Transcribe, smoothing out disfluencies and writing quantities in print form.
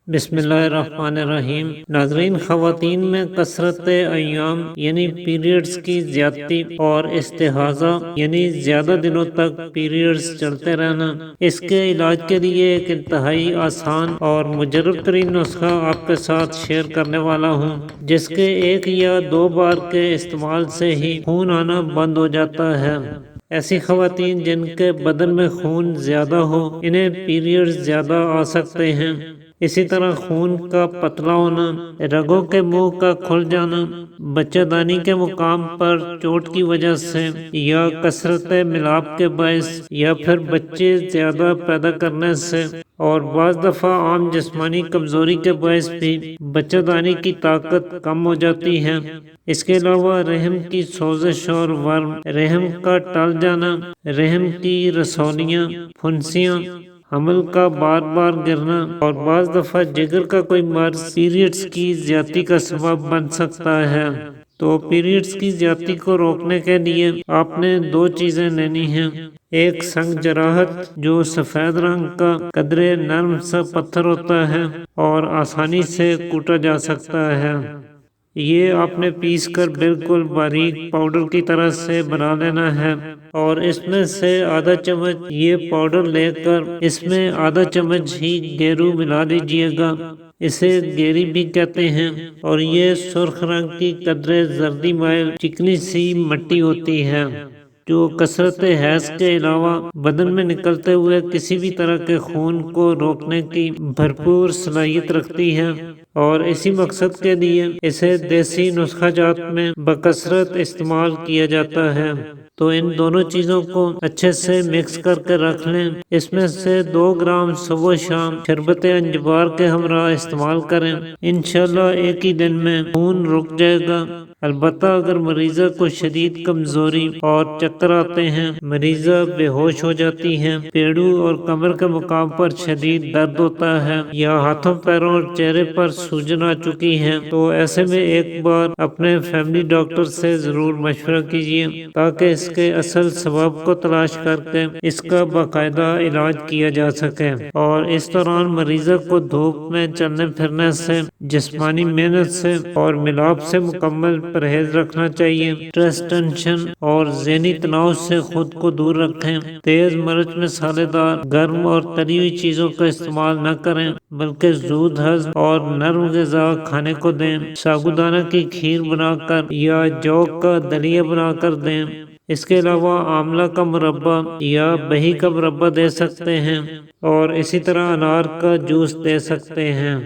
بسم اللہ الرحمن الرحیم۔ ناظرین، خواتین میں کثرت ایام یعنی پیریڈز کی زیادتی اور استحاضہ یعنی زیادہ دنوں تک پیریڈز چلتے رہنا، اس کے علاج کے لیے ایک انتہائی آسان اور مجرب ترین نسخہ آپ کے ساتھ شیئر کرنے والا ہوں، جس کے 1 یا 2 بار کے استعمال سے ہی خون آنا بند ہو جاتا ہے۔ ایسی خواتین جن کے بدن میں خون زیادہ ہو، انہیں پیریڈز زیادہ آ سکتے ہیں۔ اسی طرح خون کا پتلا ہونا، رگوں کے منہ کا کھل جانا، بچہ دانی کے مقام پر چوٹ کی وجہ سے یا کثرت ملاپ کے باعث یا پھر بچے زیادہ پیدا کرنے سے، اور بعض دفعہ عام جسمانی کمزوری کے باعث بھی بچہ دانی کی طاقت کم ہو جاتی ہے۔ اس کے علاوہ رحم کی سوزش اور ورم، رحم کا ٹل جانا، رحم کی رسولیاں، پھنسیاں، حمل کا بار بار گرنا، اور بعض دفعہ جگر کا کوئی مرض پیریڈز کی زیادتی کا سبب بن سکتا ہے۔ تو پیریڈز کی زیادتی کو روکنے کے لیے آپ نے 2 چیزیں لینی ہیں۔ ایک سنگ جراحت، جو سفید رنگ کا قدرے نرم سا پتھر ہوتا ہے اور آسانی سے کوٹا جا سکتا ہے۔ یہ آپ نے پیس کر بالکل باریک پاؤڈر کی طرح سے بنا لینا ہے، اور اس میں سے آدھا چمچ یہ پاؤڈر لے کر اس میں آدھا چمچ ہی گیرو ملا لیجئے گا۔ اسے گیری بھی کہتے ہیں، اور یہ سرخ رنگ کی قدرے زردی مائل چکنی سی مٹی ہوتی ہے، جو کثرت حیض کے علاوہ بدن میں نکلتے ہوئے کسی بھی طرح کے خون کو روکنے کی بھرپور صلاحیت رکھتی ہے، اور اسی مقصد کے لیے اسے دیسی نسخہ جات میں بکثرت استعمال کیا جاتا ہے۔ تو ان دونوں چیزوں کو اچھے سے مکس کر کے رکھ لیں۔ اس میں سے 2 گرام صبح و شام شربت انجبار کے ہمراہ استعمال کریں۔ انشاءاللہ ایک ہی دن میں خون رک جائے گا۔ البتہ اگر مریضہ کو شدید کمزوری اور چکر آتے ہیں، مریضہ بے ہوش ہو جاتی ہیں، پیڑوں اور کمر کے مقام پر شدید درد ہوتا ہے، یا ہاتھوں پیروں اور چہرے پر سوجن آ چکی ہے، تو ایسے میں ایک بار اپنے فیملی ڈاکٹر سے ضرور مشورہ کیجیے، تاکہ اس کے اصل سبب کو تلاش کر کے اس کا باقاعدہ علاج کیا جا سکے۔ اور اس دوران مریضہ کو دھوپ میں چلنے پھرنے سے، جسمانی محنت سے اور ملاپ سے مکمل پرہیز رکھنا چاہیے۔ اسٹریس، ٹینشن اور ذہنی تناؤ سے خود کو دور رکھیں۔ تیز مرچ مسالے دار، گرم اور تلی ہوئی چیزوں کا استعمال نہ کریں، بلکہ زود ہضم اور نرم غذا کھانے کو دیں۔ سابودانہ کی کھیر بنا کر یا جو کا دلیہ بنا کر دیں۔ اس کے علاوہ آملہ کا مربع یا بہی کا مربع دے سکتے ہیں، اور اسی طرح انار کا جوس دے سکتے ہیں۔